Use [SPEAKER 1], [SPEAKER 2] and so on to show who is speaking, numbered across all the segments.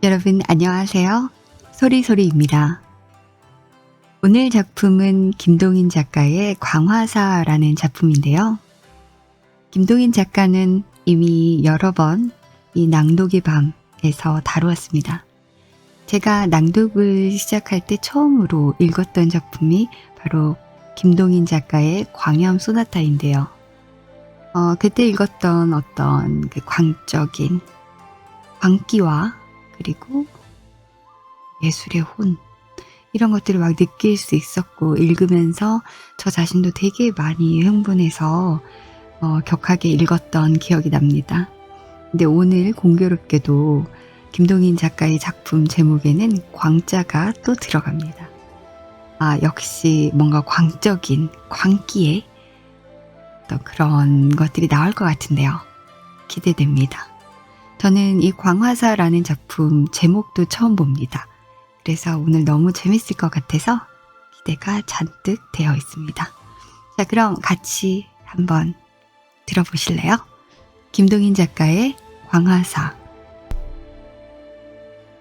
[SPEAKER 1] 여러분 안녕하세요. 소리소리입니다. 오늘 작품은 김동인 작가의 광화사라는 작품인데요. 김동인 작가는 이미 여러 번 이 낭독의 밤에서 다루었습니다. 제가 낭독을 시작할 때 처음으로 읽었던 작품이 바로 김동인 작가의 광염 소나타인데요. 그때 읽었던 어떤 그 광적인 광기와 그리고 예술의 혼 이런 것들을 막 느낄 수 있었고, 읽으면서 저 자신도 되게 많이 흥분해서 격하게 읽었던 기억이 납니다. 근데 오늘 공교롭게도 김동인 작가의 작품 제목에는 광자가 또 들어갑니다. 역시 뭔가 광적인 광기의 또 그런 것들이 나올 것 같은데요. 기대됩니다. 저는 이 광화사라는 작품 제목도 처음 봅니다. 그래서 오늘 너무 재밌을 것 같아서 기대가 잔뜩 되어 있습니다. 자, 그럼 같이 한번 들어보실래요? 김동인 작가의 광화사.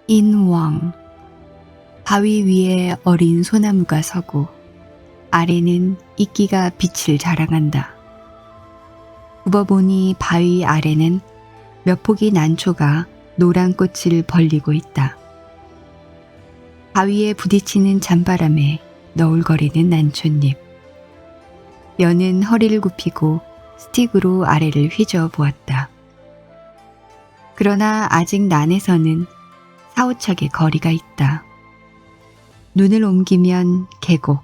[SPEAKER 1] 인왕. 바위 위에 어린 소나무가 서고 아래는 이끼가 빛을 자랑한다. 굽어보니 바위 아래는 몇 폭이 난초가 노란 꽃을 벌리고 있다. 바위에 부딪히는 잔바람에 너울거리는 난초잎. 여는 허리를 굽히고 스틱으로 아래를 휘저어 보았다. 그러나 아직 난에서는 사오척의 거리가 있다. 눈을 옮기면 계곡.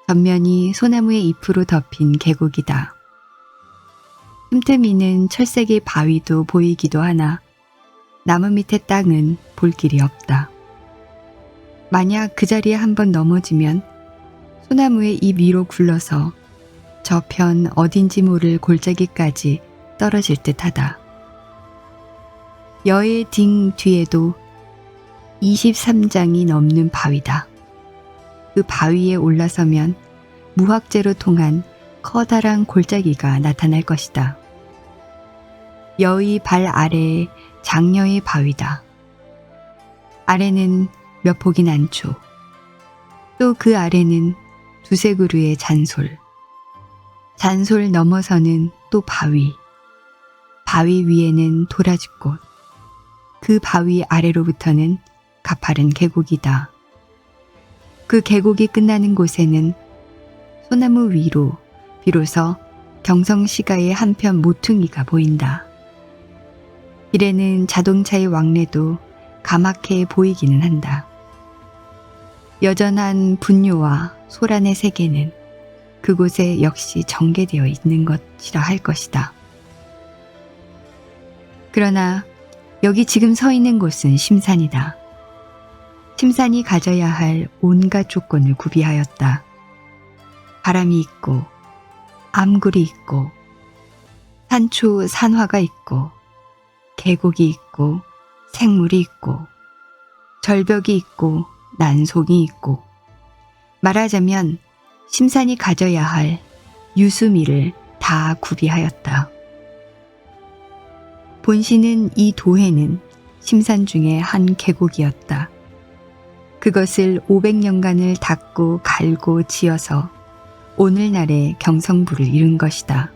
[SPEAKER 1] 전면이 소나무의 잎으로 덮인 계곡이다. 틈틈이는 철새의 바위도 보이기도 하나 나무 밑의 땅은 볼 길이 없다. 만약 그 자리에 한번 넘어지면 소나무의 잎 위로 굴러서 저편 어딘지 모를 골짜기까지 떨어질 듯하다. 여의 딩 뒤에도 23장이 넘는 바위다. 그 바위에 올라서면 무학재로 통한 커다란 골짜기가 나타날 것이다. 여의 발 아래에 장녀의 바위다. 아래는 몇 폭이 난초, 또 그 아래는 두세 그루의 잔솔, 잔솔 넘어서는 또 바위, 바위 위에는 도라지꽃, 그 바위 아래로부터는 가파른 계곡이다. 그 계곡이 끝나는 곳에는 소나무 위로 비로소 경성시가의 한편 모퉁이가 보인다. 길에는 자동차의 왕래도 가맣게 보이기는 한다. 여전한 분뇨와 소란의 세계는 그곳에 역시 전개되어 있는 것이라 할 것이다. 그러나 여기 지금 서 있는 곳은 심산이다. 심산이 가져야 할 온갖 조건을 구비하였다. 바람이 있고 암굴이 있고 산초 산화가 있고 계곡이 있고 생물이 있고 절벽이 있고 난송이 있고, 말하자면 심산이 가져야 할 유수미를 다 구비하였다. 본시는 이 도해는 심산 중에 한 계곡이었다. 그것을 500년간을 닦고 갈고 지어서 오늘날의 경성부를 이룬 것이다.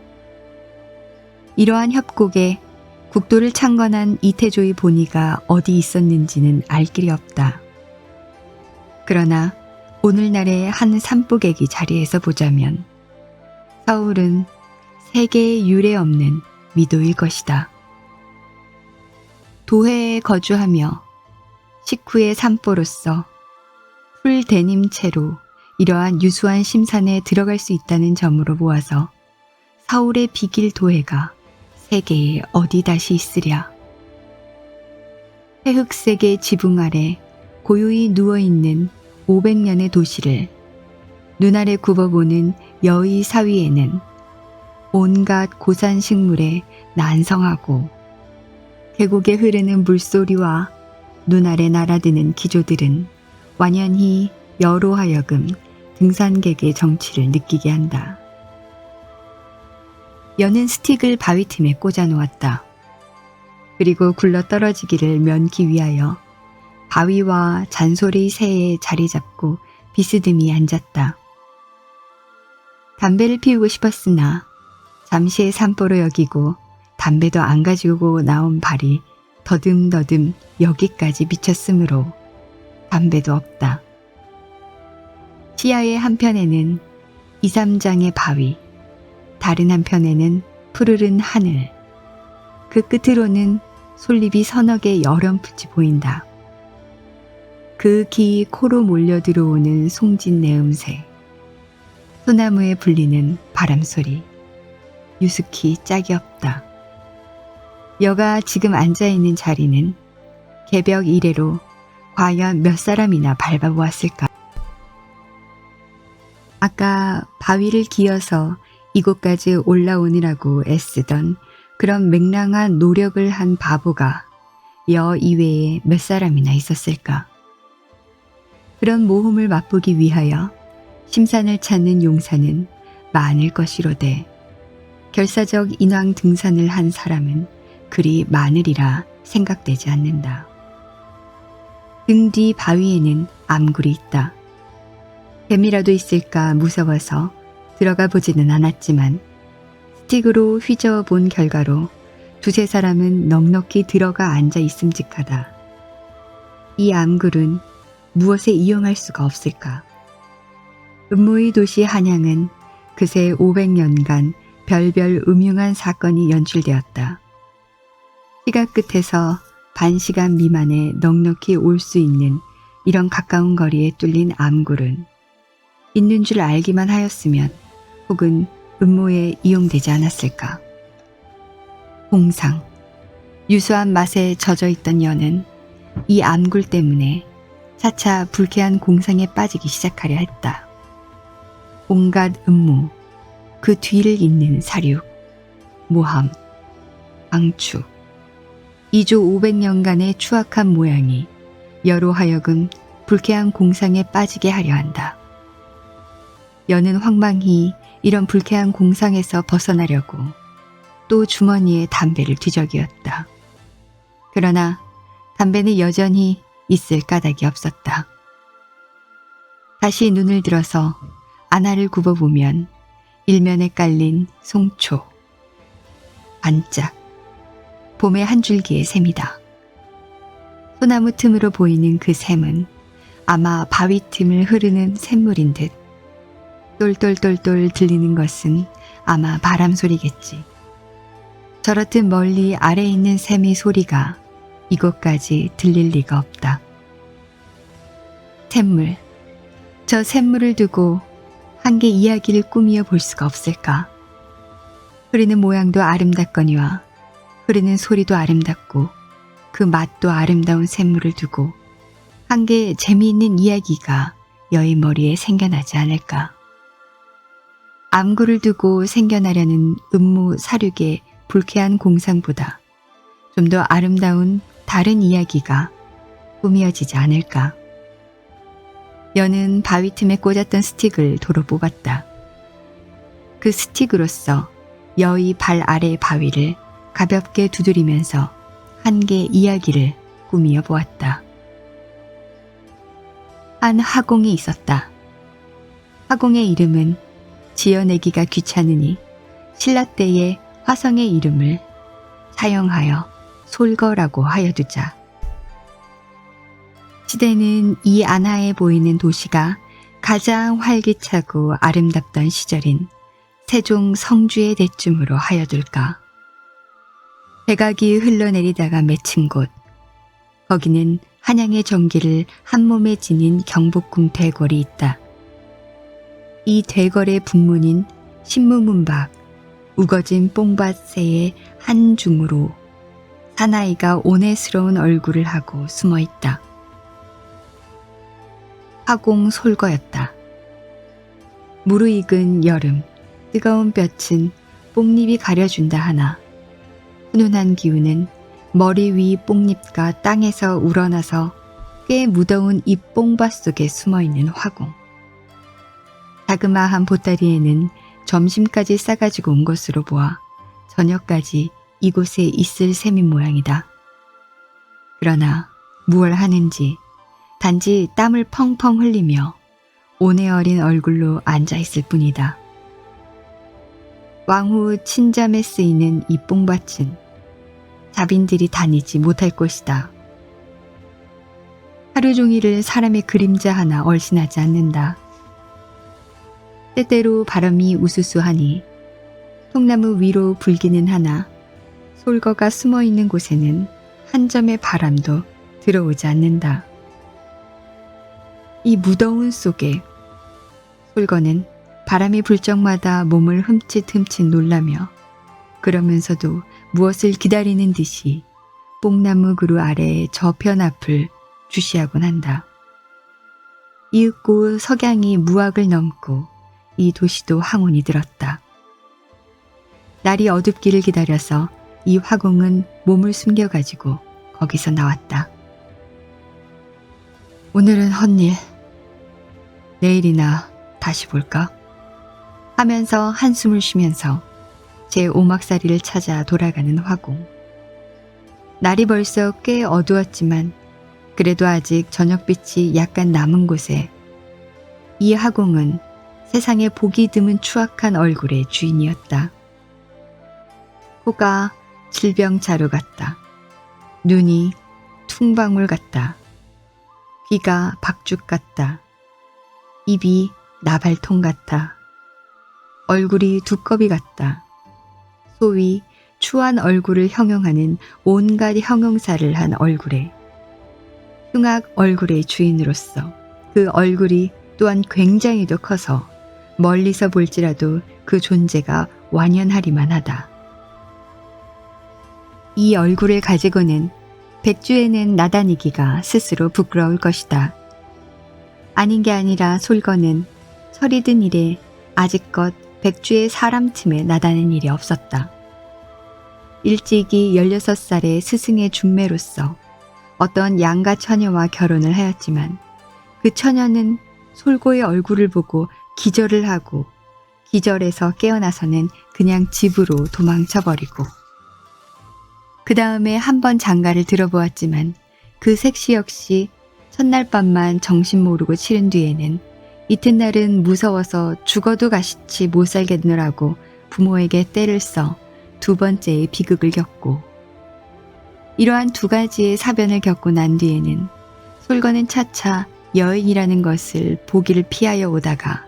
[SPEAKER 1] 이러한 협곡에 국도를 창건한 이태조의 본의가 어디 있었는지는 알 길이 없다. 그러나 오늘날의 한 산보객이 자리에서 보자면 서울은 세계에 유례 없는 미도일 것이다. 도해에 거주하며 식후의 산보로서 풀대님체로 이러한 유수한 심산에 들어갈 수 있다는 점으로 보아서 서울의 비길 도해가 세계에 어디 다시 있으랴. 회흑색의 지붕 아래 고요히 누워있는 500년의 도시를 눈아래 굽어보는 여의 사위에는 온갖 고산 식물에 난성하고 계곡에 흐르는 물소리와 눈아래 날아드는 기조들은 완연히 여로 하여금 등산객의 정취를 느끼게 한다. 여는 스틱을 바위 틈에 꽂아 놓았다. 그리고 굴러 떨어지기를 면키 위하여 바위와 잔소리 새에 자리 잡고 비스듬히 앉았다. 담배를 피우고 싶었으나 잠시의 산보로 여기고 담배도 안 가지고 나온 발이 더듬더듬 여기까지 미쳤으므로 담배도 없다. 시야의 한편에는 2, 3장의 바위, 다른 한편에는 푸르른 하늘, 그 끝으로는 솔잎이 서너 개 여렴풋이 보인다. 그 기 코로 몰려 들어오는 송진 내음새, 소나무에 불리는 바람소리, 유스키 짝이 없다. 여가 지금 앉아있는 자리는 개벽 이래로 과연 몇 사람이나 밟아보았을까? 아까 바위를 기어서 이곳까지 올라오느라고 애쓰던 그런 맹랑한 노력을 한 바보가 여 이외에 몇 사람이나 있었을까? 그런 모험을 맛보기 위하여 심산을 찾는 용사는 많을 것이로되 결사적 인왕 등산을 한 사람은 그리 많으리라 생각되지 않는다. 등 뒤 바위에는 암굴이 있다. 뱀이라도 있을까 무서워서 들어가 보지는 않았지만 스틱으로 휘저어 본 결과로 두세 사람은 넉넉히 들어가 앉아 있음직하다. 이 암굴은 무엇에 이용할 수가 없을까? 음모의 도시 한양은 그새 500년간 별별 음흉한 사건이 연출되었다. 시각 끝에서 반시간 미만에 넉넉히 올 수 있는 이런 가까운 거리에 뚫린 암굴은 있는 줄 알기만 하였으면 혹은 음모에 이용되지 않았을까. 공상, 유수한 맛에 젖어 있던 여는 이 암굴 때문에 차차 불쾌한 공상에 빠지기 시작하려 했다. 온갖 음모, 그 뒤를 잇는 사륙, 모함, 방축, 2조 500년간의 추악한 모양이 여로 하여금 불쾌한 공상에 빠지게 하려 한다. 여는 황망히 이런 불쾌한 공상에서 벗어나려고 또 주머니에 담배를 뒤적이었다. 그러나 담배는 여전히 있을 까닭이 없었다. 다시 눈을 들어서 안화를 굽어보면 일면에 깔린 송초, 반짝, 봄의 한 줄기의 샘이다. 소나무 틈으로 보이는 그 샘은 아마 바위 틈을 흐르는 샘물인 듯 똘똘똘똘 들리는 것은 아마 바람 소리겠지. 저렇듯 멀리 아래에 있는 샘의 소리가 이곳까지 들릴 리가 없다. 샘물, 저 샘물을 두고 한 개 이야기를 꾸미어 볼 수가 없을까? 흐르는 모양도 아름답거니와 흐르는 소리도 아름답고 그 맛도 아름다운 샘물을 두고 한 개 재미있는 이야기가 여의 머리에 생겨나지 않을까? 암굴을 두고 생겨나려는 음모 사륙의 불쾌한 공상보다 좀 더 아름다운 다른 이야기가 꾸미어지지 않을까? 여는 바위 틈에 꽂았던 스틱을 도로 뽑았다. 그 스틱으로서 여의 발 아래 바위를 가볍게 두드리면서 한 개 이야기를 꾸미어 보았다. 한 화공이 있었다. 화공의 이름은 지어내기가 귀찮으니 신라 때의 화성의 이름을 사용하여 솔거라고 하여 두자. 시대는 이 안하에 보이는 도시가 가장 활기차고 아름답던 시절인 세종 성주의 대쯤으로 하여 둘까. 백악이 흘러내리다가 맺힌 곳, 거기는 한양의 정기를 한 몸에 지닌 경복궁 대궐이 있다. 이 대궐의 북문인 신무문 밖 우거진 뽕밭새의 한 중으로 사나이가 온해스러운 얼굴을 하고 숨어 있다. 화공 솔거였다. 무르익은 여름, 뜨거운 볕은 뽕잎이 가려준다 하나 훈훈한 기운은 머리 위 뽕잎과 땅에서 우러나서 꽤 무더운 이 뽕밭 속에 숨어있는 화공. 자그마한 보따리에는 점심까지 싸가지고 온 것으로 보아 저녁까지 이곳에 있을 셈인 모양이다. 그러나 무얼 하는지 단지 땀을 펑펑 흘리며 온해 어린 얼굴로 앉아있을 뿐이다. 왕후 친잠에 쓰이는 이 뽕밭은 자빈들이 다니지 못할 곳이다. 하루 종일을 사람의 그림자 하나 얼씬하지 않는다. 때때로 바람이 우수수하니 통나무 위로 불기는 하나 솔거가 숨어있는 곳에는 한 점의 바람도 들어오지 않는다. 이 무더운 속에 솔거는 바람이 불 적마다 몸을 흠칫흠칫 놀라며 그러면서도 무엇을 기다리는 듯이 뽕나무 그루 아래의 저편 앞을 주시하곤 한다. 이윽고 석양이 무악을 넘고 이 도시도 황혼이 들었다. 날이 어둡기를 기다려서 이 화공은 몸을 숨겨가지고 거기서 나왔다. 오늘은 헛일, 내일이나 다시 볼까? 하면서 한숨을 쉬면서 제 오막살이를 찾아 돌아가는 화공. 날이 벌써 꽤 어두웠지만 그래도 아직 저녁빛이 약간 남은 곳에 이 화공은 세상에 보기 드문 추악한 얼굴의 주인이었다. 코가 질병자루 같다. 눈이 퉁방울 같다. 귀가 박죽 같다. 입이 나발통 같다. 얼굴이 두꺼비 같다. 소위 추한 얼굴을 형용하는 온갖 형용사를 한 얼굴에 흉악 얼굴의 주인으로서 그 얼굴이 또한 굉장히도 커서 멀리서 볼지라도 그 존재가 완연하리만 하다. 이 얼굴을 가지고는 백주에는 나다니기가 스스로 부끄러울 것이다. 아닌 게 아니라 솔거는 철이 든 이래 아직껏 백주의 사람 틈에 나다는 일이 없었다. 일찍이 16살의 스승의 중매로서 어떤 양가 처녀와 결혼을 하였지만 그 처녀는 솔고의 얼굴을 보고 기절을 하고 기절해서 깨어나서는 그냥 집으로 도망쳐버리고 그 다음에 한 번 장가를 들어보았지만 그 색시 역시 첫날 밤만 정신 모르고 치른 뒤에는 이튿날은 무서워서 죽어도 가시치 못 살겠느라고 부모에게 떼를 써 두 번째의 비극을 겪고 이러한 두 가지의 사변을 겪고 난 뒤에는 솔거는 차차 여인이라는 것을 보기를 피하여 오다가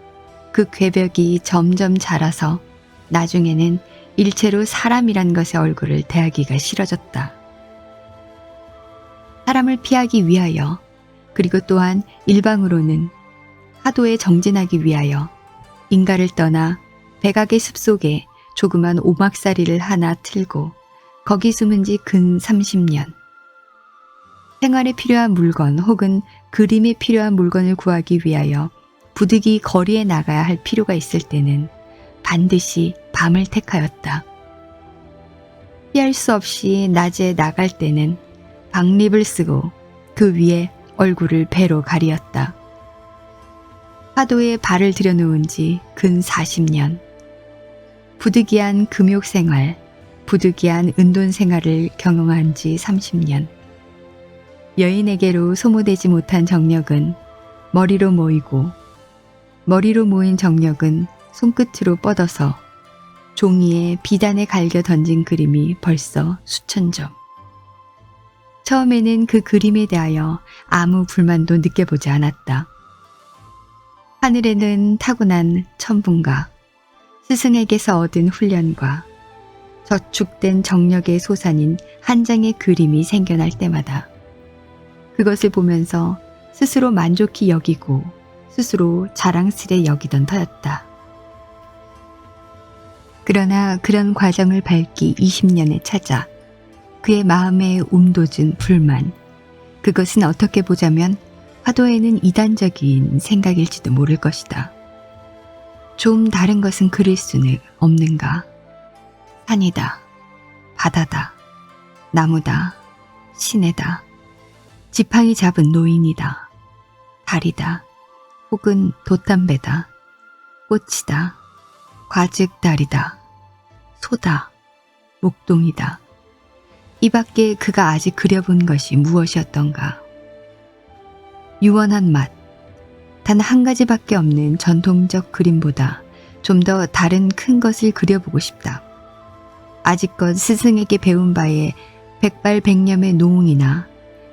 [SPEAKER 1] 그 궤벽이 점점 자라서 나중에는 일체로 사람이란 것의 얼굴을 대하기가 싫어졌다. 사람을 피하기 위하여 그리고 또한 일방으로는 하도에 정진하기 위하여 인가를 떠나 백악의 숲속에 조그만 오막살이를 하나 틀고 거기 숨은 지 근 30년. 생활에 필요한 물건 혹은 그림에 필요한 물건을 구하기 위하여 부득이 거리에 나가야 할 필요가 있을 때는 반드시 밤을 택하였다. 피할 수 없이 낮에 나갈 때는 박립을 쓰고 그 위에 얼굴을 배로 가리었다. 하도에 발을 들여놓은 지 근 40년. 부득이한 금욕생활, 부득이한 은돈생활을 경영한 지 30년. 여인에게로 소모되지 못한 정력은 머리로 모이고 머리로 모인 정력은 손끝으로 뻗어서 종이에 비단에 갈겨 던진 그림이 벌써 수천 점. 처음에는 그 그림에 대하여 아무 불만도 느껴보지 않았다. 하늘에는 타고난 천분과 스승에게서 얻은 훈련과 저축된 정력의 소산인 한 장의 그림이 생겨날 때마다 그것을 보면서 스스로 만족히 여기고 스스로 자랑스레 여기던 터였다. 그러나 그런 과정을 밟기 20년에 찾아 그의 마음에 움돋은 불만, 그것은 어떻게 보자면 화도에는 이단적인 생각일지도 모를 것이다. 좀 다른 것은 그릴 수는 없는가? 산이다, 바다다, 나무다, 시내다, 지팡이 잡은 노인이다, 달이다, 혹은 돛담배다, 꽃이다, 과즙달이다, 소다, 목동이다, 이 밖에 그가 아직 그려본 것이 무엇이었던가. 유원한 맛, 단 한 가지밖에 없는 전통적 그림보다 좀 더 다른 큰 것을 그려보고 싶다. 아직껏 스승에게 배운 바에 백발백념의 노홍이나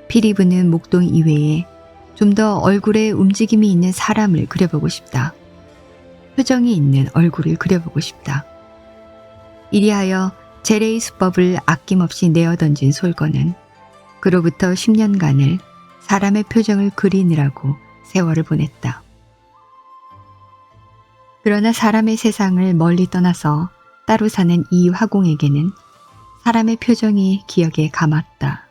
[SPEAKER 1] 피리 부는 목동 이외에 좀 더 얼굴에 움직임이 있는 사람을 그려보고 싶다. 표정이 있는 얼굴을 그려보고 싶다. 이리하여 제레의 수법을 아낌없이 내어던진 솔건은 그로부터 10년간을 사람의 표정을 그리느라고 세월을 보냈다. 그러나 사람의 세상을 멀리 떠나서 따로 사는 이 화공에게는 사람의 표정이 기억에 감았다.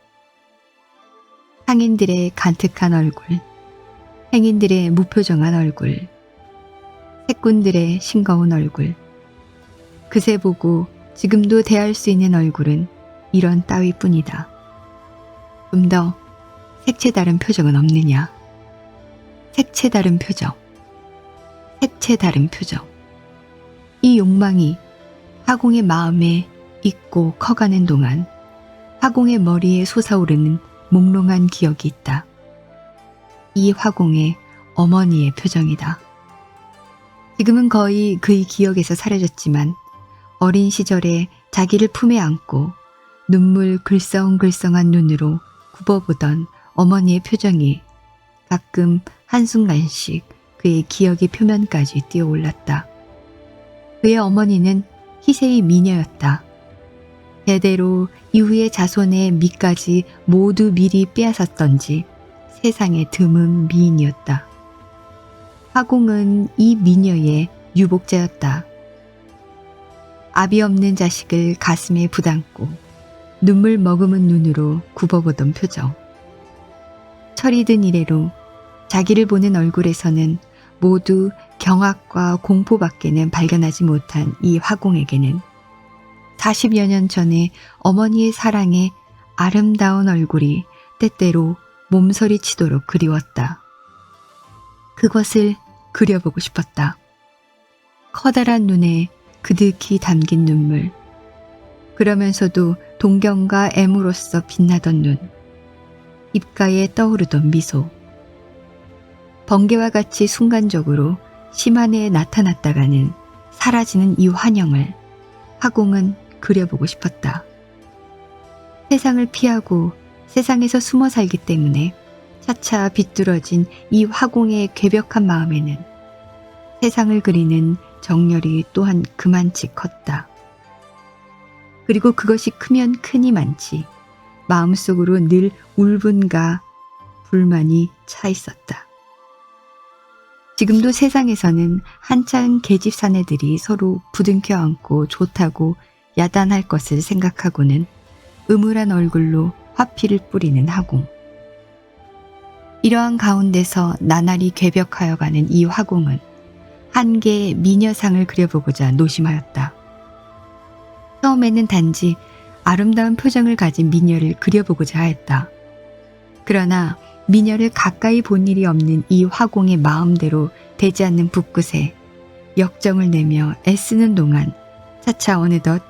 [SPEAKER 1] 상인들의 간특한 얼굴, 행인들의 무표정한 얼굴, 색군들의 싱거운 얼굴, 그새 보고 지금도 대할 수 있는 얼굴은 이런 따위뿐이다. 좀 더 색채 다른 표정은 없느냐? 색채 다른 표정, 색채 다른 표정. 이 욕망이 화공의 마음에 있고 커가는 동안 화공의 머리에 솟아오르는 몽롱한 기억이 있다. 이 화공의 어머니의 표정이다. 지금은 거의 그의 기억에서 사라졌지만 어린 시절에 자기를 품에 안고 눈물 글썽글썽한 눈으로 굽어보던 어머니의 표정이 가끔 한순간씩 그의 기억의 표면까지 뛰어올랐다. 그의 어머니는 희세의 미녀였다. 대대로 이후의 자손의 미까지 모두 미리 빼앗았던지 세상에 드문 미인이었다. 화공은 이 미녀의 유복자였다. 압이 없는 자식을 가슴에 부담고 눈물 머금은 눈으로 굽어보던 표정. 철이 든 이래로 자기를 보는 얼굴에서는 모두 경악과 공포밖에는 발견하지 못한 이 화공에게는 40여 년 전에 어머니의 사랑에 아름다운 얼굴이 때때로 몸서리치도록 그리웠다. 그것을 그려보고 싶었다. 커다란 눈에 그득히 담긴 눈물, 그러면서도 동경과 애무로서 빛나던 눈, 입가에 떠오르던 미소. 번개와 같이 순간적으로 심한에 나타났다가는 사라지는 이 환영을 화공은 그려보고 싶었다. 세상을 피하고 세상에서 숨어 살기 때문에 차차 비뚤어진 이 화공의 괴벽한 마음에는 세상을 그리는 정열이 또한 그만치 컸다. 그리고 그것이 크면 크니만치 마음속으로 늘 울분과 불만이 차 있었다. 지금도 세상에서는 한창 계집 사내들이 서로 부둥켜 안고 좋다고 야단할 것을 생각하고는 음울한 얼굴로 화피를 뿌리는 화공. 이러한 가운데서 나날이 괴벽하여 가는 이 화공은 한 개의 미녀상을 그려보고자 노심하였다. 처음에는 단지 아름다운 표정을 가진 미녀를 그려보고자 하였다. 그러나 미녀를 가까이 본 일이 없는 이 화공의 마음대로 되지 않는 붓끝에 역정을 내며 애쓰는 동안 차차 어느덧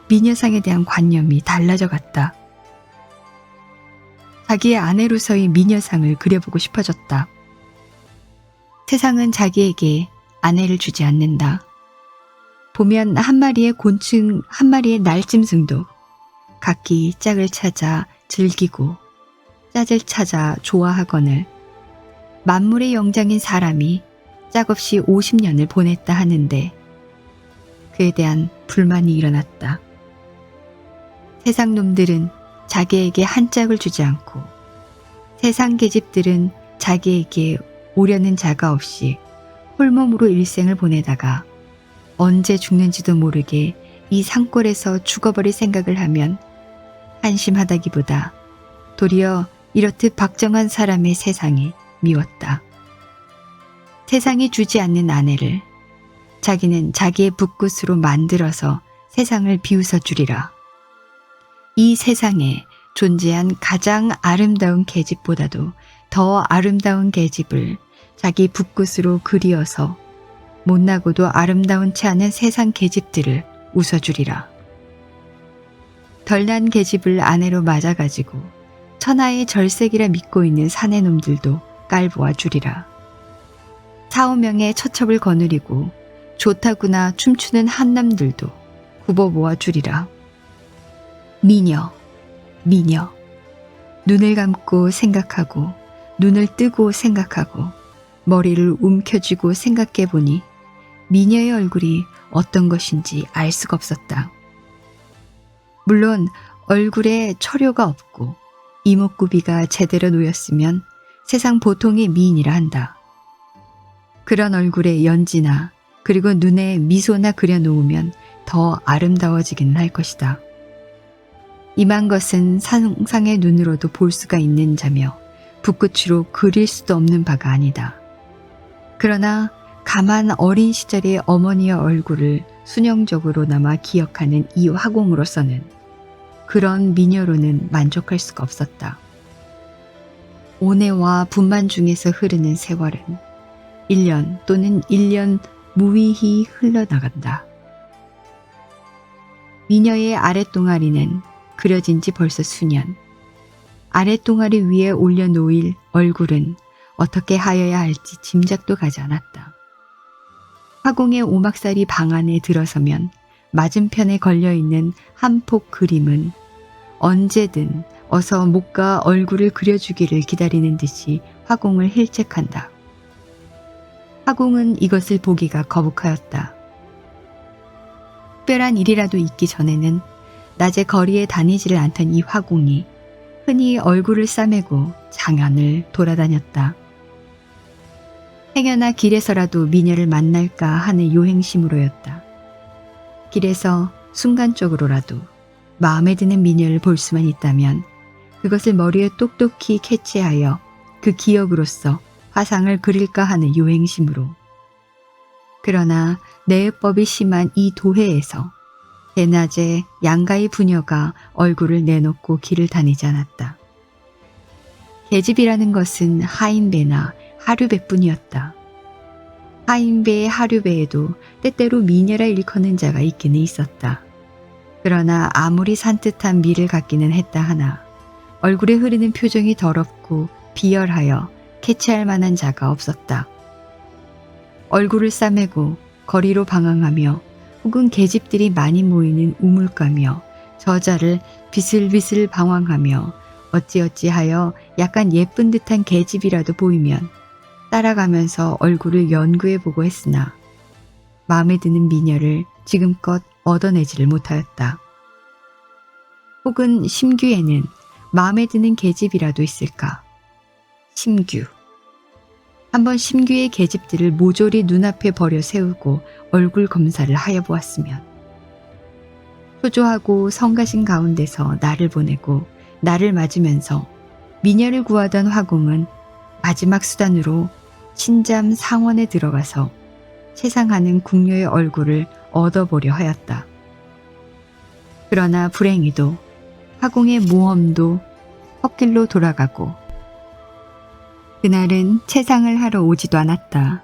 [SPEAKER 1] 미녀상에 대한 관념이 달라져 갔다. 자기의 아내로서의 미녀상을 그려보고 싶어졌다. 세상은 자기에게 아내를 주지 않는다. 보면 한 마리의 곤충, 한 마리의 날짐승도 각기 짝을 찾아 즐기고 짝을 찾아 좋아하거늘 만물의 영장인 사람이 짝없이 50년을 보냈다 하는데 그에 대한 불만이 일어났다. 세상 놈들은 자기에게 한 짝을 주지 않고 세상 계집들은 자기에게 오려는 자가 없이 홀몸으로 일생을 보내다가 언제 죽는지도 모르게 이 산골에서 죽어버릴 생각을 하면 한심하다기보다 도리어 이렇듯 박정한 사람의 세상이 미웠다. 세상이 주지 않는 아내를 자기는 자기의 붓끝으로 만들어서 세상을 비웃어 주리라. 이 세상에 존재한 가장 아름다운 계집보다도 더 아름다운 계집을 자기 붓끝으로 그리어서 못나고도 아름다운 채 않은 세상 계집들을 웃어주리라. 덜난 계집을 아내로 맞아가지고 천하의 절색이라 믿고 있는 사내 놈들도 깔보아 주리라. 4~5명의 처첩을 거느리고 좋다구나 춤추는 한남들도 굽어 모아 주리라. 미녀, 미녀. 눈을 감고 생각하고 눈을 뜨고 생각하고 머리를 움켜쥐고 생각해 보니 미녀의 얼굴이 어떤 것인지 알 수가 없었다. 물론 얼굴에 철효가 없고 이목구비가 제대로 놓였으면 세상 보통의 미인이라 한다. 그런 얼굴에 연지나 그리고 눈에 미소나 그려놓으면 더 아름다워지기는 할 것이다. 임한 것은 상상의 눈으로도 볼 수가 있는 자며 붓끝으로 그릴 수도 없는 바가 아니다. 그러나 가만 어린 시절의 어머니의 얼굴을 순영적으로나마 기억하는 이 화공으로서는 그런 미녀로는 만족할 수가 없었다. 온해와 분만 중에서 흐르는 세월은 1년 또는 1년 무의히 흘러나간다. 미녀의 아랫동아리는 그려진 지 벌써 수년. 아랫동아리 위에 올려놓일 얼굴은 어떻게 하여야 할지 짐작도 가지 않았다. 화공의 오막살이 방 안에 들어서면 맞은편에 걸려있는 한 폭 그림은 언제든 어서 목과 얼굴을 그려주기를 기다리는 듯이 화공을 힐책한다. 화공은 이것을 보기가 거북하였다. 특별한 일이라도 있기 전에는 낮에 거리에 다니지를 않던 이 화공이 흔히 얼굴을 싸매고 장안을 돌아다녔다. 행여나 길에서라도 미녀를 만날까 하는 요행심으로였다. 길에서 순간적으로라도 마음에 드는 미녀를 볼 수만 있다면 그것을 머리에 똑똑히 캐치하여 그 기억으로서 화상을 그릴까 하는 요행심으로. 그러나 내외법이 심한 이 도회에서 대낮에 양가의 부녀가 얼굴을 내놓고 길을 다니지 않았다. 계집이라는 것은 하인배나 하류배뿐이었다. 하인배의 하류배에도 때때로 미녀라 일컫는 자가 있기는 있었다. 그러나 아무리 산뜻한 미를 갖기는 했다 하나 얼굴에 흐르는 표정이 더럽고 비열하여 캐치할 만한 자가 없었다. 얼굴을 싸매고 거리로 방황하며 혹은 계집들이 많이 모이는 우물가며 저자를 비슬비슬 방황하며 어찌어찌하여 약간 예쁜 듯한 계집이라도 보이면 따라가면서 얼굴을 연구해보고 했으나 마음에 드는 미녀를 지금껏 얻어내지를 못하였다. 혹은 심규에는 마음에 드는 계집이라도 있을까? 심규. 한번 심규의 계집들을 모조리 눈앞에 버려 세우고 얼굴 검사를 하여 보았으면 초조하고 성가신 가운데서 날을 보내고 날을 맞으면서 미녀를 구하던 화공은 마지막 수단으로 신잠 상원에 들어가서 세상하는 궁녀의 얼굴을 얻어보려 하였다. 그러나 불행히도 화공의 모험도 헛길로 돌아가고 그날은 채상을 하러 오지도 않았다.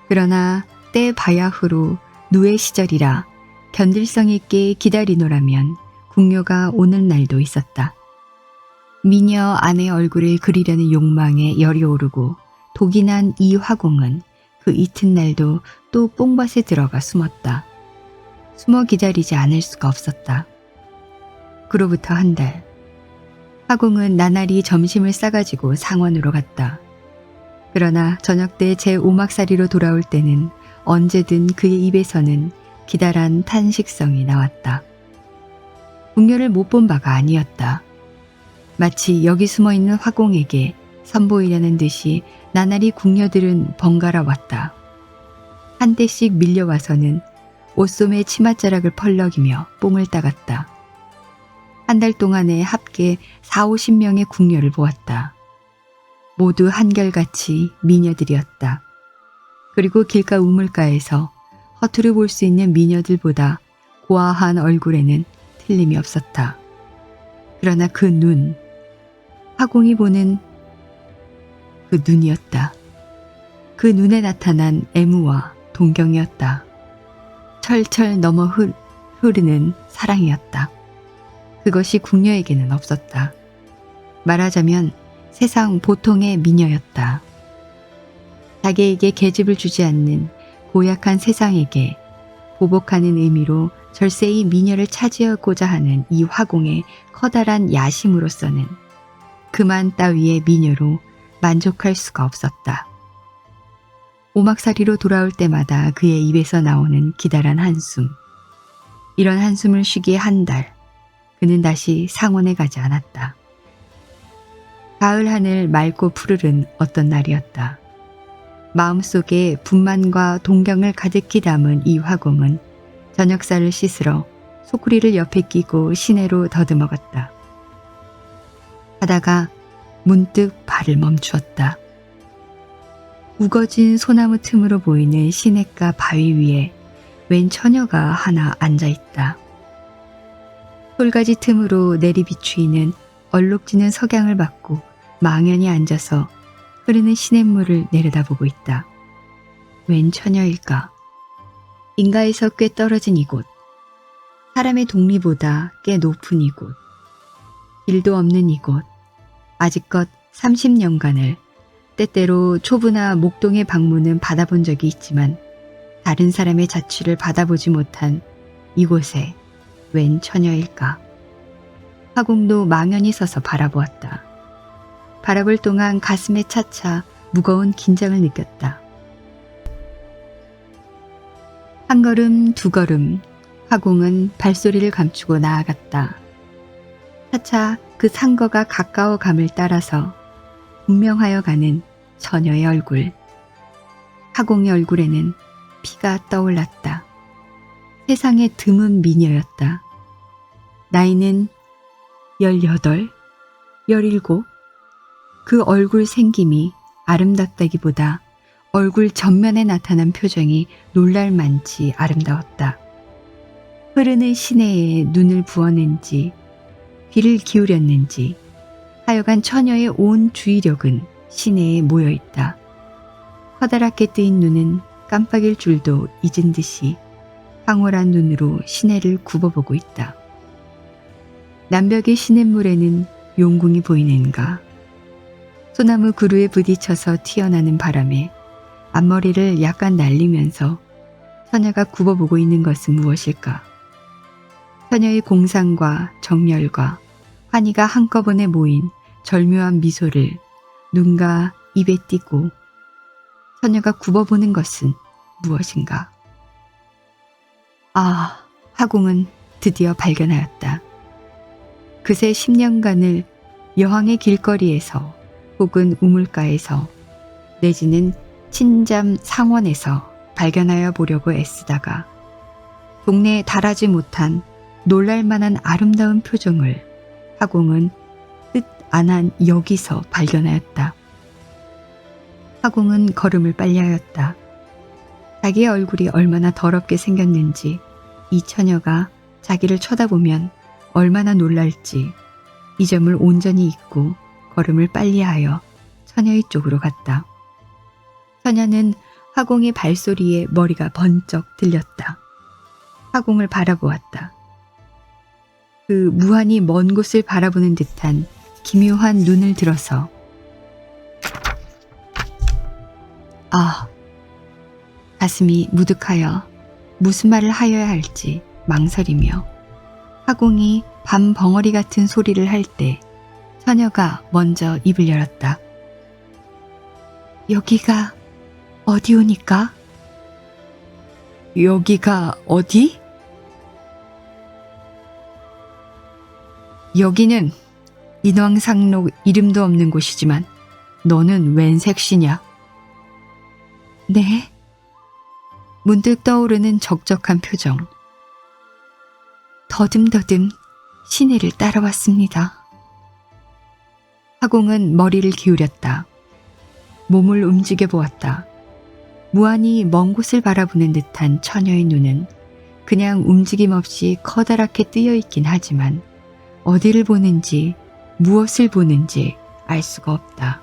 [SPEAKER 1] 그러나 때 바야흐로 누의 시절이라 견딜성 있게 기다리노라면 궁녀가 오는 날도 있었다. 미녀 아내 얼굴을 그리려는 욕망에 열이 오르고 독이 난 이 화공은 그 이튿날도 또 뽕밭에 들어가 숨었다. 숨어 기다리지 않을 수가 없었다. 그로부터 한 달. 화공은 나날이 점심을 싸가지고 상원으로 갔다. 그러나 저녁 때 제 오막살이로 돌아올 때는 언제든 그의 입에서는 기다란 탄식성이 나왔다. 궁녀를 못 본 바가 아니었다. 마치 여기 숨어있는 화공에게 선보이려는 듯이 나날이 궁녀들은 번갈아 왔다. 한 대씩 밀려와서는 옷소매 치맛자락을 펄럭이며 뽕을 따갔다. 한 달 동안에 합계 40~50명의 궁녀를 보았다. 모두 한결같이 미녀들이었다. 그리고 길가 우물가에서 허투루 볼 수 있는 미녀들보다 고아한 얼굴에는 틀림이 없었다. 그러나 그 눈, 화공이 보는 그 눈이었다. 그 눈에 나타난 애무와 동경이었다. 철철 넘어 흐르는 사랑이었다. 그것이 궁녀에게는 없었다. 말하자면 세상 보통의 미녀였다. 자기에게 계집을 주지 않는 고약한 세상에게 보복하는 의미로 절세의 미녀를 차지하고자 하는 이 화공의 커다란 야심으로서는 그만 따위의 미녀로 만족할 수가 없었다. 오막살이로 돌아올 때마다 그의 입에서 나오는 기다란 한숨. 이런 한숨을 쉬기에 한 달, 그는 다시 상원에 가지 않았다. 가을 하늘 맑고 푸르른 어떤 날이었다. 마음속에 분만과 동경을 가득히 담은 이 화공은 저녁살을 씻으러 소쿠리를 옆에 끼고 시내로 더듬어갔다. 하다가 문득 발을 멈추었다. 우거진 소나무 틈으로 보이는 시냇가 바위 위에 웬 처녀가 하나 앉아있다. 솔가지 틈으로 내리비추이는 얼룩지는 석양을 받고 망연히 앉아서 흐르는 시냇물을 내려다보고 있다. 웬 처녀일까? 인가에서 꽤 떨어진 이곳, 사람의 동리보다 꽤 높은 이곳, 길도 없는 이곳, 아직껏 30년간을 때때로 초부나 목동의 방문은 받아본 적이 있지만 다른 사람의 자취를 받아보지 못한 이곳에 웬 처녀일까? 화공도 망연히 서서 바라보았다. 바라볼 동안 가슴에 차차 무거운 긴장을 느꼈다. 한 걸음 두 걸음 화공은 발소리를 감추고 나아갔다. 차차 그 상거가 가까워 감을 따라서 분명하여 가는 처녀의 얼굴. 화공의 얼굴에는 피가 떠올랐다. 세상에 드문 미녀였다. 나이는 18, 17. 그 얼굴 생김이 아름답다기보다 얼굴 전면에 나타난 표정이 놀랄만치 아름다웠다. 흐르는 시내에 눈을 부었는지 귀를 기울였는지 하여간 처녀의 온 주의력은 시내에 모여있다. 커다랗게 뜨인 눈은 깜빡일 줄도 잊은 듯이 황홀한 눈으로 시내를 굽어보고 있다. 남벽의 시냇물에는 용궁이 보이는가. 소나무 그루에 부딪혀서 튀어나는 바람에 앞머리를 약간 날리면서 처녀가 굽어보고 있는 것은 무엇일까? 처녀의 공상과 정열과 환희가 한꺼번에 모인 절묘한 미소를 눈과 입에 띠고 처녀가 굽어보는 것은 무엇인가? 아, 화공은 드디어 발견하였다. 그새 10년간을 여황의 길거리에서 혹은 우물가에서 내지는 친잠 상원에서 발견하여 보려고 애쓰다가 동네에 달하지 못한 놀랄만한 아름다운 표정을 화공은 뜻 안 한 여기서 발견하였다. 화공은 걸음을 빨리 하였다. 자기의 얼굴이 얼마나 더럽게 생겼는지 이 처녀가 자기를 쳐다보면 얼마나 놀랄지 이 점을 온전히 잊고 걸음을 빨리하여 처녀의 쪽으로 갔다. 처녀는 화공의 발소리에 머리가 번쩍 들렸다. 화공을 바라보았다. 그 무한히 먼 곳을 바라보는 듯한 기묘한 눈을 들어서 가슴이 무득하여 무슨 말을 하여야 할지 망설이며 화공이 밤 벙어리 같은 소리를 할 때 처녀가 먼저 입을 열었다. 여기가 어디오니까? 여기가 어디? 여기는 인왕상록 이름도 없는 곳이지만 너는 웬 색시냐? 네? 문득 떠오르는 적적한 표정. 더듬더듬 시내를 따라왔습니다. 화공은 머리를 기울였다. 몸을 움직여 보았다. 무한히 먼 곳을 바라보는 듯한 처녀의 눈은 그냥 움직임 없이 커다랗게 뜨여 있긴 하지만 어디를 보는지 무엇을 보는지 알 수가 없다.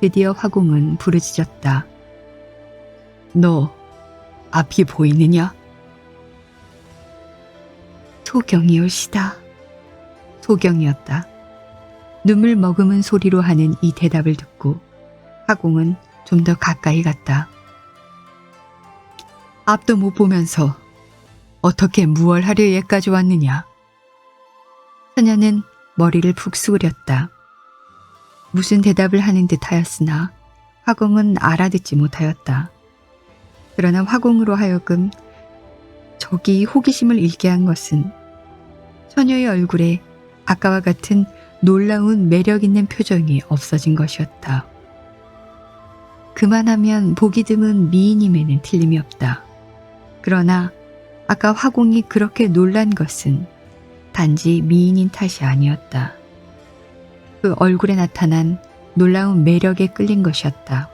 [SPEAKER 1] 드디어 화공은 부르짖었다. 너 앞이 보이느냐? 토경이올시다. 소경이었다. 눈물 머금은 소리로 하는 이 대답을 듣고 화공은 좀 더 가까이 갔다. 앞도 못 보면서 어떻게 무얼 하려 여기까지 왔느냐? 처녀는 머리를 푹 수그렸다. 무슨 대답을 하는 듯 하였으나 화공은 알아듣지 못하였다. 그러나 화공으로 하여금 저기 호기심을 잃게 한 것은 처녀의 얼굴에 아까와 같은 놀라운 매력 있는 표정이 없어진 것이었다. 그만하면 보기 드문 미인임에는 틀림이 없다. 그러나 아까 화공이 그렇게 놀란 것은 단지 미인인 탓이 아니었다. 그 얼굴에 나타난 놀라운 매력에 끌린 것이었다.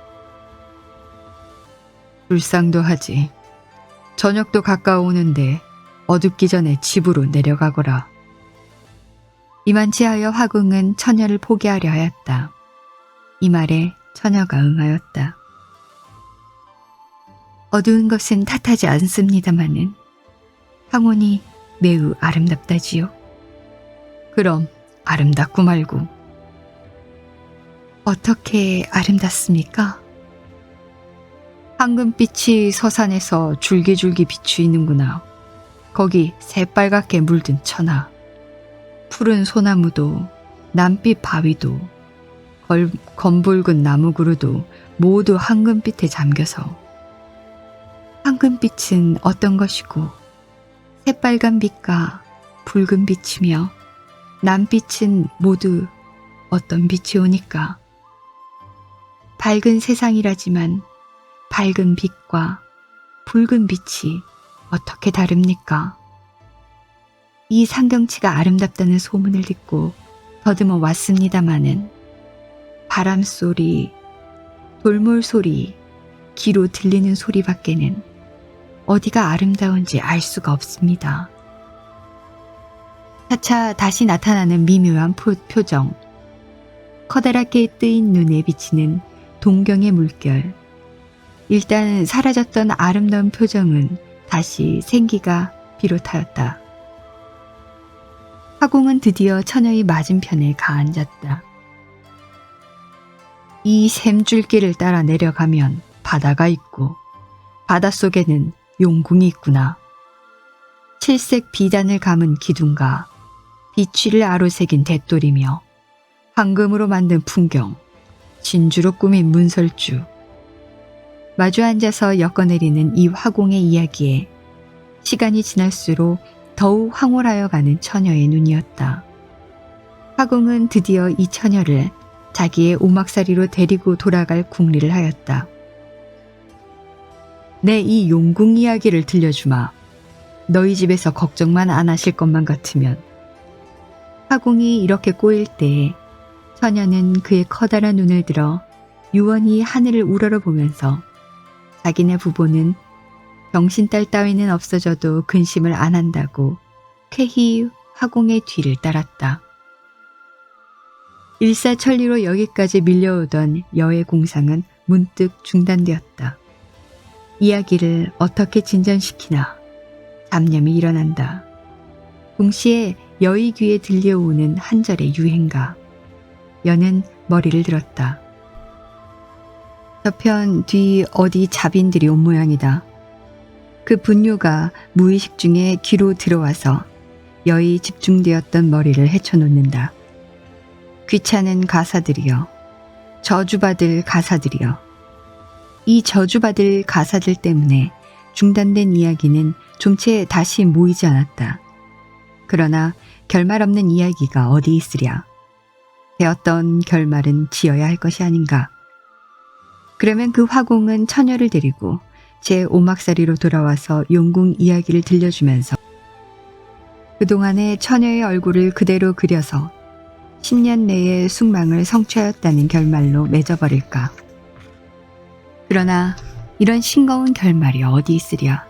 [SPEAKER 1] 불상도 하지. 저녁도 가까워오는데 어둡기 전에 집으로 내려가거라. 이만치 하여 화공은 처녀를 포기하려 하였다. 이 말에 처녀가 응하였다. 어두운 것은 탓하지 않습니다마는 황혼이 매우 아름답다지요. 그럼 아름답고 말고. 어떻게 아름답습니까? 황금빛이 서산에서 줄기줄기 비추이는구나. 거기 새빨갛게 물든 천하. 푸른 소나무도 남빛 바위도 검붉은 나무그루도 모두 황금빛에 잠겨서 황금빛은 어떤 것이고 새빨간 빛과 붉은 빛이며 남빛은 모두 어떤 빛이 오니까. 밝은 세상이라지만 밝은 빛과 붉은 빛이 어떻게 다릅니까? 이 상경치가 아름답다는 소문을 듣고 더듬어 왔습니다마는 바람소리, 돌몰소리, 귀로 들리는 소리밖에는 어디가 아름다운지 알 수가 없습니다. 차차 다시 나타나는 미묘한 표정, 커다랗게 뜨인 눈에 비치는 동경의 물결, 일단 사라졌던 아름다운 표정은 다시 생기가 비롯하였다. 화공은 드디어 처녀의 맞은편에 가앉았다. 이 샘줄길을 따라 내려가면 바다가 있고 바닷속에는 용궁이 있구나. 칠색 비단을 감은 기둥과 비취를 아로새긴 대돌이며 황금으로 만든 풍경, 진주로 꾸민 문설주. 마주 앉아서 엮어내리는 이 화공의 이야기에 시간이 지날수록 더욱 황홀하여 가는 처녀의 눈이었다. 화공은 드디어 이 처녀를 자기의 오막살이로 데리고 돌아갈 궁리를 하였다. 내 이 용궁 이야기를 들려주마. 너희 집에서 걱정만 안 하실 것만 같으면. 화공이 이렇게 꼬일 때에 처녀는 그의 커다란 눈을 들어 유원히 하늘을 우러러보면서 자기네 부부는 병신딸 따위는 없어져도 근심을 안 한다고 쾌히 화공의 뒤를 따랐다. 일사천리로 여기까지 밀려오던 여의 공상은 문득 중단되었다. 이야기를 어떻게 진전시키나 잡념이 일어난다. 동시에 여의 귀에 들려오는 한 절의 유행가. 여는 머리를 들었다. 저편 뒤 어디 자빈들이 온 모양이다. 그 분뇨가 무의식 중에 귀로 들어와서 여의 집중되었던 머리를 헤쳐놓는다. 귀찮은 가사들이여, 저주받을 가사들이여. 이 저주받을 가사들 때문에 중단된 이야기는 좀채 다시 모이지 않았다. 그러나 결말 없는 이야기가 어디 있으랴. 되었던 결말은 지어야 할 것이 아닌가. 그러면 그 화공은 처녀를 데리고 제 오막살이로 돌아와서 용궁 이야기를 들려주면서 그동안의 처녀의 얼굴을 그대로 그려서 10년 내에 숙망을 성취하였다는 결말로 맺어버릴까. 그러나 이런 싱거운 결말이 어디 있으랴.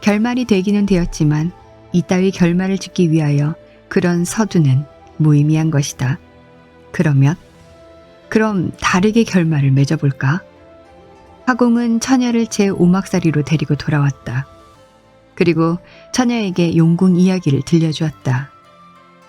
[SPEAKER 1] 결말이 되기는 되었지만 이따위 결말을 짓기 위하여 그런 서두는 무의미한 것이다. 그럼 다르게 결말을 맺어볼까? 화공은 처녀를 제 오막살이로 데리고 돌아왔다. 그리고 처녀에게 용궁 이야기를 들려주었다.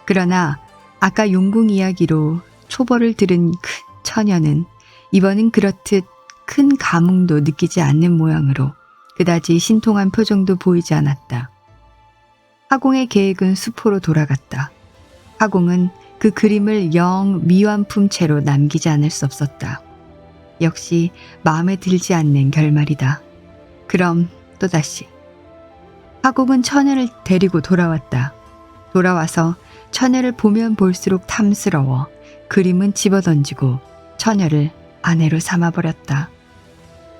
[SPEAKER 1] 그러나 아까 용궁 이야기로 초벌을 들은 그 처녀는 이번은 그렇듯 큰 감흥도 느끼지 않는 모양으로 그다지 신통한 표정도 보이지 않았다. 화공의 계획은 수포로 돌아갔다. 화공은 그 그림을 영 미완품 채로 남기지 않을 수 없었다. 역시 마음에 들지 않는 결말이다. 그럼 또다시. 화공은 처녀를 데리고 돌아왔다. 돌아와서 처녀를 보면 볼수록 탐스러워 그림은 집어던지고 처녀를 아내로 삼아버렸다.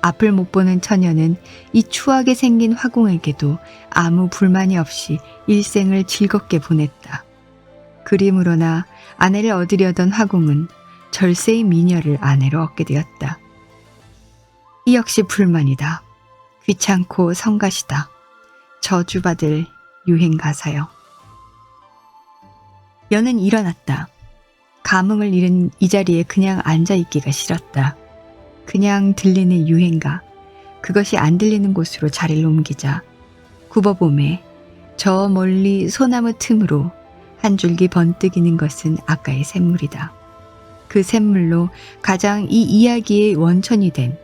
[SPEAKER 1] 앞을 못 보는 처녀는 이 추하게 생긴 화공에게도 아무 불만이 없이 일생을 즐겁게 보냈다. 그림으로나 아내를 얻으려던 화공은 절세의 미녀를 아내로 얻게 되었다. 이 역시 불만이다. 귀찮고 성가시다. 저주받을 유행가사요. 여는 일어났다. 감흥을 잃은 이 자리에 그냥 앉아있기가 싫었다. 그냥 들리는 유행가, 그것이 안 들리는 곳으로 자리를 옮기자 굽어봄에 저 멀리 소나무 틈으로 한 줄기 번뜩이는 것은 아까의 샘물이다. 그 샘물로 가장 이 이야기의 원천이 된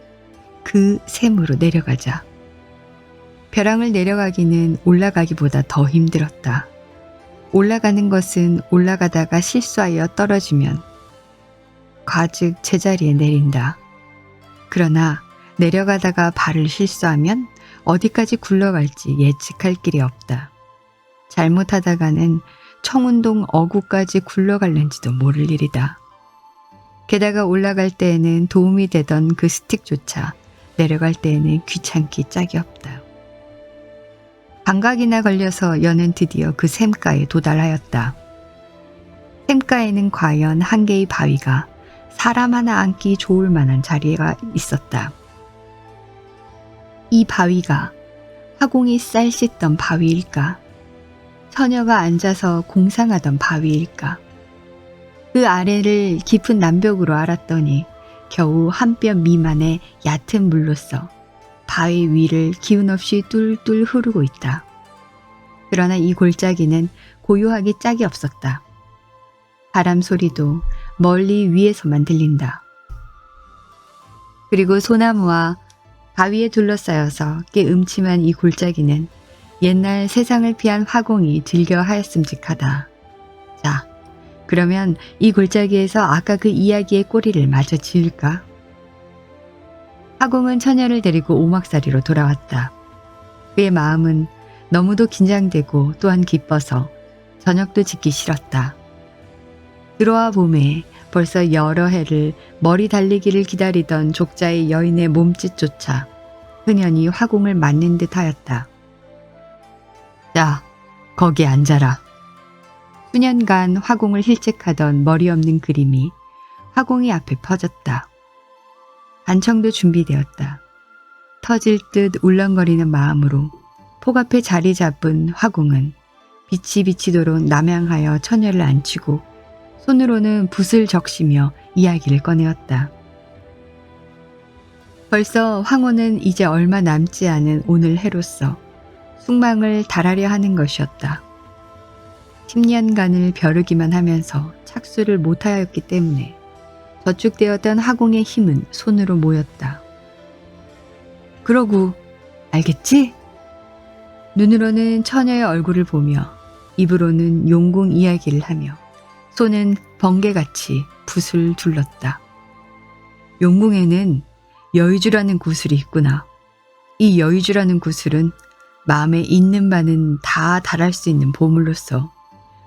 [SPEAKER 1] 그 샘으로 내려가자. 벼랑을 내려가기는 올라가기보다 더 힘들었다. 올라가는 것은 올라가다가 실수하여 떨어지면 과즉 제자리에 내린다. 그러나 내려가다가 발을 실수하면 어디까지 굴러갈지 예측할 길이 없다. 잘못하다가는 청운동 어구까지 굴러갈는지도 모를 일이다. 게다가 올라갈 때에는 도움이 되던 그 스틱조차 내려갈 때에는 귀찮기 짝이 없다. 반각이나 걸려서 여는 드디어 그 샘가에 도달하였다. 샘가에는 과연 한 개의 바위가 사람 하나 앉기 좋을 만한 자리가 있었다. 이 바위가 화공이 쌀 씻던 바위일까? 처녀가 앉아서 공상하던 바위일까? 그 아래를 깊은 남벽으로 알았더니 겨우 한 뼘 미만의 얕은 물로써 바위 위를 기운 없이 뚫뚫 흐르고 있다. 그러나 이 골짜기는 고요하게 짝이 없었다. 바람 소리도 멀리 위에서만 들린다. 그리고 소나무와 바위에 둘러싸여서 꽤 음침한 이 골짜기는 옛날 세상을 피한 화공이 즐겨 하였음직하다. 자, 그러면 이 골짜기에서 아까 그 이야기의 꼬리를 마저 지을까? 화공은 처녀를 데리고 오막살이로 돌아왔다. 그의 마음은 너무도 긴장되고 또한 기뻐서 저녁도 짓기 싫었다. 들어와 봄에 벌써 여러 해를 머리 달리기를 기다리던 족자의 여인의 몸짓조차 흔연히 화공을 맞는 듯 하였다. 자, 거기 앉아라. 수년간 화공을 힐책하던 머리 없는 그림이 화공이 앞에 퍼졌다. 반청도 준비되었다. 터질 듯 울렁거리는 마음으로 폭 앞에 자리 잡은 화공은 빛이 비치도록 남양하여 처녀를 앉히고 손으로는 붓을 적시며 이야기를 꺼내었다. 벌써 황혼은 이제 얼마 남지 않은 오늘 해로서 숙망을 달하려 하는 것이었다. 10년간을 벼르기만 하면서 착수를 못하였기 때문에 저축되었던 화공의 힘은 손으로 모였다. 그러고 알겠지? 눈으로는 처녀의 얼굴을 보며 입으로는 용궁 이야기를 하며 손은 번개같이 붓을 둘렀다. 용궁에는 여의주라는 구슬이 있구나. 이 여의주라는 구슬은 마음에 있는 바는 다 달할 수 있는 보물로서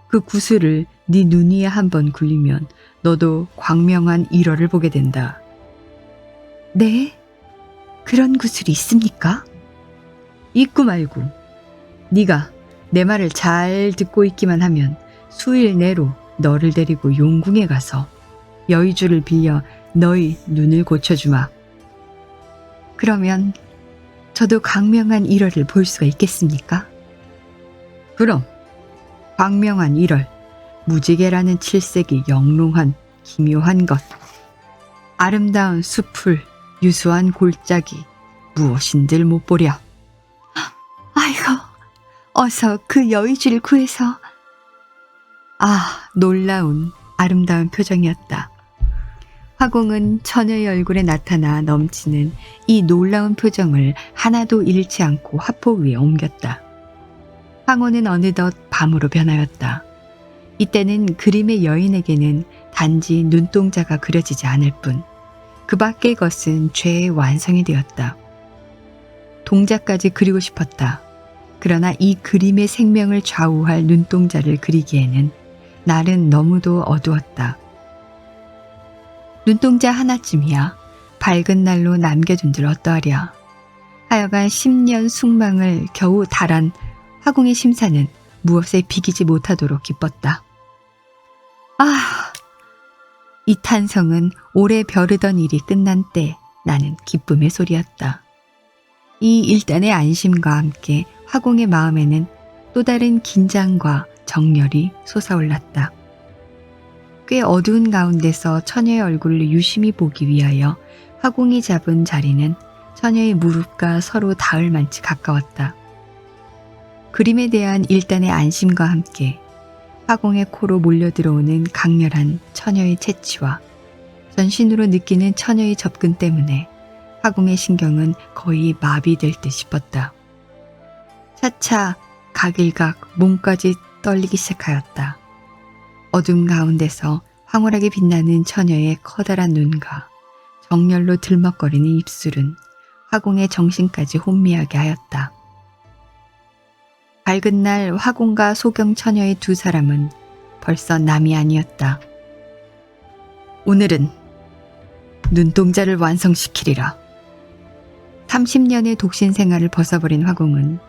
[SPEAKER 1] 그 구슬을 네 눈 위에 한번 굴리면 너도 광명한 일월을 보게 된다. 네? 그런 구슬이 있습니까? 있고 말고 네가 내 말을 잘 듣고 있기만 하면 수일 내로 너를 데리고 용궁에 가서 여의주를 빌려 너의 눈을 고쳐주마. 그러면 저도 광명한 일월을 볼 수가 있겠습니까? 그럼 광명한 일월, 무지개라는 칠색이 영롱한 기묘한 것, 아름다운 숲을 유수한 골짜기 무엇인들 못 보랴. 아이고, 어서 그 여의주를 구해서. 놀라운 아름다운 표정이었다. 화공은 처녀의 얼굴에 나타나 넘치는 이 놀라운 표정을 하나도 잃지 않고 화폭 위에 옮겼다. 황혼은 어느덧 밤으로 변하였다. 이때는 그림의 여인에게는 단지 눈동자가 그려지지 않을 뿐 그 밖의 것은 죄의 완성이 되었다. 동자까지 그리고 싶었다. 그러나 이 그림의 생명을 좌우할 눈동자를 그리기에는 날은 너무도 어두웠다. 눈동자 하나쯤이야 밝은 날로 남겨둔들 어떠하랴. 하여간 10년 숙망을 겨우 달한 화공의 심사는 무엇에 비기지 못하도록 기뻤다. 이 탄성은 오래 벼르던 일이 끝난 때 나는 기쁨의 소리였다. 이 일단의 안심과 함께 화공의 마음에는 또 다른 긴장과 정열이 솟아올랐다. 꽤 어두운 가운데서 처녀의 얼굴을 유심히 보기 위하여 화공이 잡은 자리는 처녀의 무릎과 서로 닿을 만치 가까웠다. 그림에 대한 일단의 안심과 함께 화공의 코로 몰려들어오는 강렬한 처녀의 채취와 전신으로 느끼는 처녀의 접근 때문에 화공의 신경은 거의 마비될 듯 싶었다. 차차 각일각 몸까지 떨리기 시작하였다. 어둠 가운데서 황홀하게 빛나는 처녀의 커다란 눈과 정열로 들먹거리는 입술은 화공의 정신까지 혼미하게 하였다. 밝은 날 화공과 소경 처녀의 두 사람은 벌써 남이 아니었다. 오늘은 눈동자를 완성시키리라. 30년의 독신 생활을 벗어버린 화공은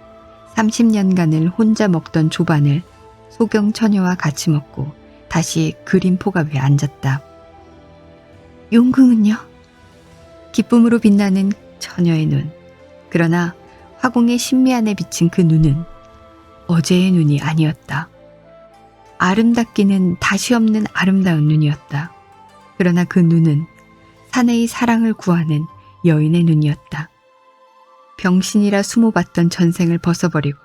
[SPEAKER 1] 30년간을 혼자 먹던 조반을 소경 처녀와 같이 먹고 다시 그림포가 위에 앉았다. 용궁은요? 기쁨으로 빛나는 처녀의 눈. 그러나 화공의 신미 안에 비친 그 눈은 어제의 눈이 아니었다. 아름답기는 다시 없는 아름다운 눈이었다. 그러나 그 눈은 사내의 사랑을 구하는 여인의 눈이었다. 병신이라 수모받던 전생을 벗어버리고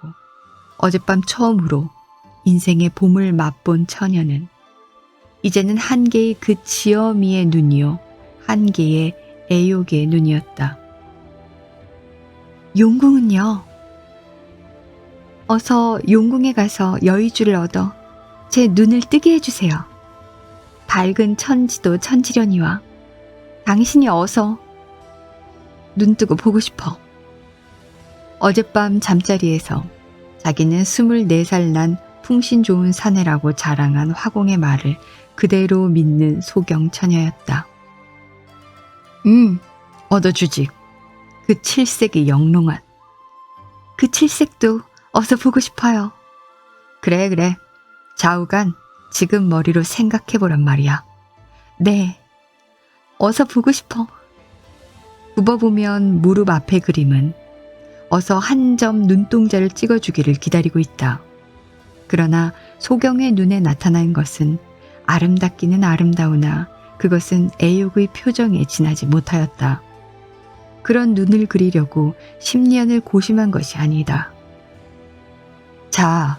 [SPEAKER 1] 어젯밤 처음으로 인생의 봄을 맛본 처녀는 이제는 한 개의 그 지어미의 눈이요, 한 개의 애욕의 눈이었다. 용궁은요? 어서 용궁에 가서 여의주를 얻어 제 눈을 뜨게 해주세요. 밝은 천지도 천지려니와 당신이 어서 눈 뜨고 보고 싶어. 어젯밤 잠자리에서 자기는 24살 난 풍신 좋은 사내라고 자랑한 화공의 말을 그대로 믿는 소경 처녀였다. 얻어주지. 그 칠색이 영롱한. 그 칠색도 어서 보고 싶어요. 그래. 좌우간 지금 머리로 생각해보란 말이야. 네. 어서 보고 싶어. 굽어보면 무릎 앞의 그림은 어서 한 점 눈동자를 찍어주기를 기다리고 있다. 그러나 소경의 눈에 나타난 것은 아름답기는 아름다우나 그것은 애욕의 표정에 지나지 못하였다. 그런 눈을 그리려고 10년을 고심한 것이 아니다. 자,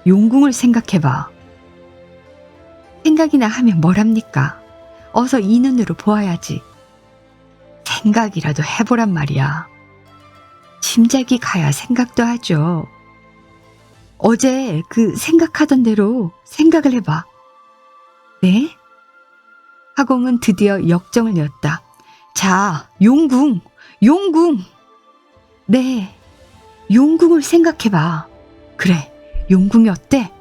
[SPEAKER 1] 용궁을 생각해봐. 생각이나 하면 뭐랍니까? 어서 이 눈으로 보아야지. 생각이라도 해보란 말이야. 짐작이 가야 생각도 하죠. 어제 그 생각하던 대로 생각을 해봐. 네? 화공은 드디어 역정을 내었다. 자, 용궁! 네, 용궁을 생각해봐. 그래, 용궁이 어때?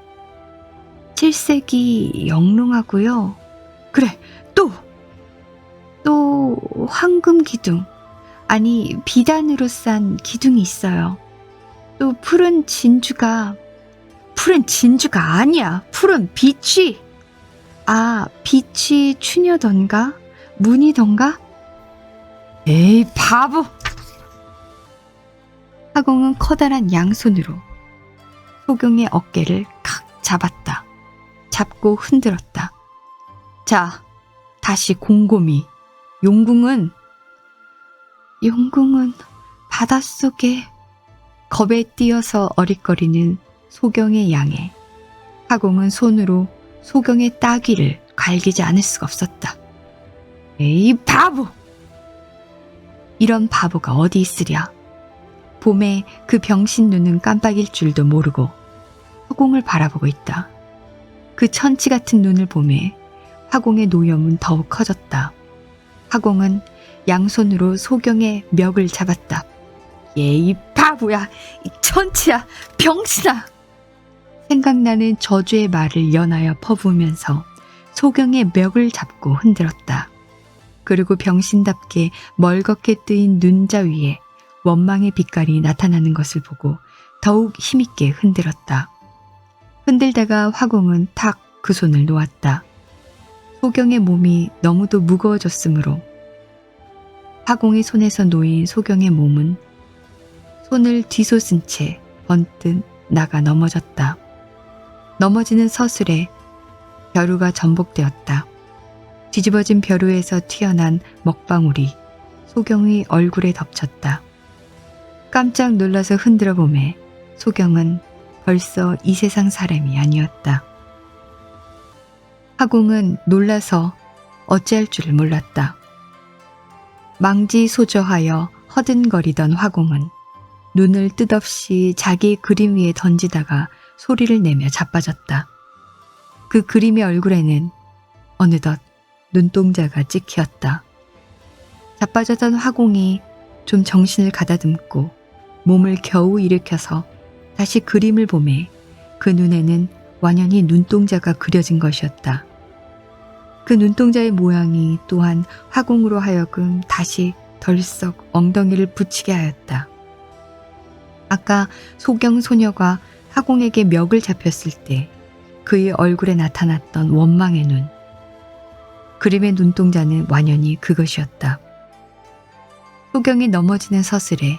[SPEAKER 1] 칠색이 영롱하고요. 그래, 또 황금 기둥, 아니 비단으로 싼 기둥이 있어요. 또 푸른 진주가 아니야. 푸른 빛이. 빛이 추녀던가 문이던가? 에이, 바보! 화공은 커다란 양손으로 소경의 어깨를 칵 잡았다. 잡고 흔들었다. 자, 다시 곰곰이. 용궁은 바닷속에. 겁에 뛰어서 어릿거리는 소경의 양에 화공은 손으로 소경의 따귀를 갈기지 않을 수가 없었다. 에이 바보! 이런 바보가 어디 있으랴. 봄에 그 병신 눈은 깜빡일 줄도 모르고 화공을 바라보고 있다. 그 천치 같은 눈을 보매 화공의 노염은 더욱 커졌다. 화공은 양손으로 소경의 멱을 잡았다. 이 바보야, 이 천치야, 병신아! 생각나는 저주의 말을 연하여 퍼부으면서 소경의 멱을 잡고 흔들었다. 그리고 병신답게 멀겋게 뜨인 눈자 위에 원망의 빛깔이 나타나는 것을 보고 더욱 힘있게 흔들었다. 흔들다가 화공은 탁 그 손을 놓았다. 소경의 몸이 너무도 무거워졌으므로 화공의 손에서 놓인 소경의 몸은 손을 뒤솟은 채 번뜩 나가 넘어졌다. 넘어지는 서슬에 벼루가 전복되었다. 뒤집어진 벼루에서 튀어난 먹방울이 소경의 얼굴에 덮쳤다. 깜짝 놀라서 흔들어 보매 소경은 벌써 이 세상 사람이 아니었다. 화공은 놀라서 어찌할 줄을 몰랐다. 망지소저하여 허든거리던 화공은 눈을 뜻없이 자기 그림 위에 던지다가 소리를 내며 자빠졌다. 그 그림의 얼굴에는 어느덧 눈동자가 찍혔다. 자빠졌던 화공이 좀 정신을 가다듬고 몸을 겨우 일으켜서 다시 그림을 보매 그 눈에는 완연히 눈동자가 그려진 것이었다. 그 눈동자의 모양이 또한 화공으로 하여금 다시 덜썩 엉덩이를 붙이게 하였다. 아까 소경 소녀가 화공에게 멱을 잡혔을 때 그의 얼굴에 나타났던 원망의 눈, 그림의 눈동자는 완연히 그것이었다. 소경이 넘어지는 서슬에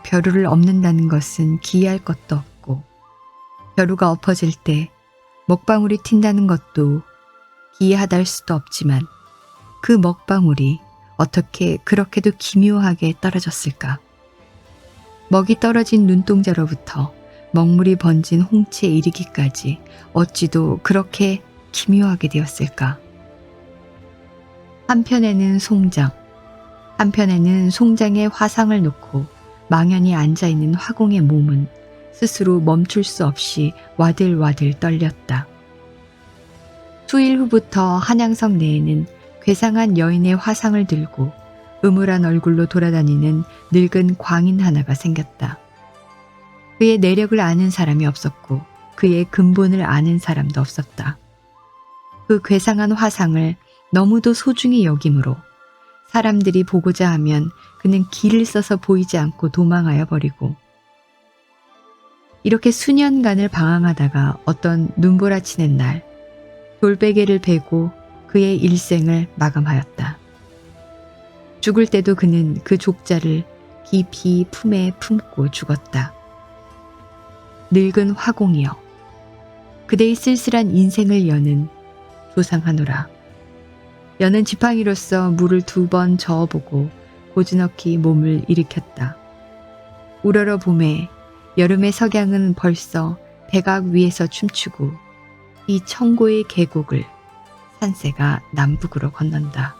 [SPEAKER 1] 벼루를 엎는다는 것은 기이할 것도 없고 벼루가 엎어질 때 먹방울이 튄다는 것도 기이하다 할 수도 없지만 그 먹방울이 어떻게 그렇게도 기묘하게 떨어졌을까? 먹이 떨어진 눈동자로부터 먹물이 번진 홍채에 이르기까지 어찌도 그렇게 기묘하게 되었을까? 한편에는 송장, 한편에는 송장에 화상을 놓고 망연히 앉아있는 화공의 몸은 스스로 멈출 수 없이 와들와들 떨렸다. 수일 후부터 한양성 내에는 괴상한 여인의 화상을 들고 음울한 얼굴로 돌아다니는 늙은 광인 하나가 생겼다. 그의 내력을 아는 사람이 없었고 그의 근본을 아는 사람도 없었다. 그 괴상한 화상을 너무도 소중히 여김으로 사람들이 보고자 하면 그는 길을 써서 보이지 않고 도망하여 버리고 이렇게 수년간을 방황하다가 어떤 눈보라치는 날 돌베개를 베고 그의 일생을 마감하였다. 죽을 때도 그는 그 족자를 깊이 품에 품고 죽었다. 늙은 화공이여, 그대의 쓸쓸한 인생을 여는 조상하노라. 여는 지팡이로서 물을 2번 저어보고 고즈넉히 몸을 일으켰다. 우러러 봄에 여름의 석양은 벌써 백악 위에서 춤추고 이 청고의 계곡을 산새가 남북으로 건넌다.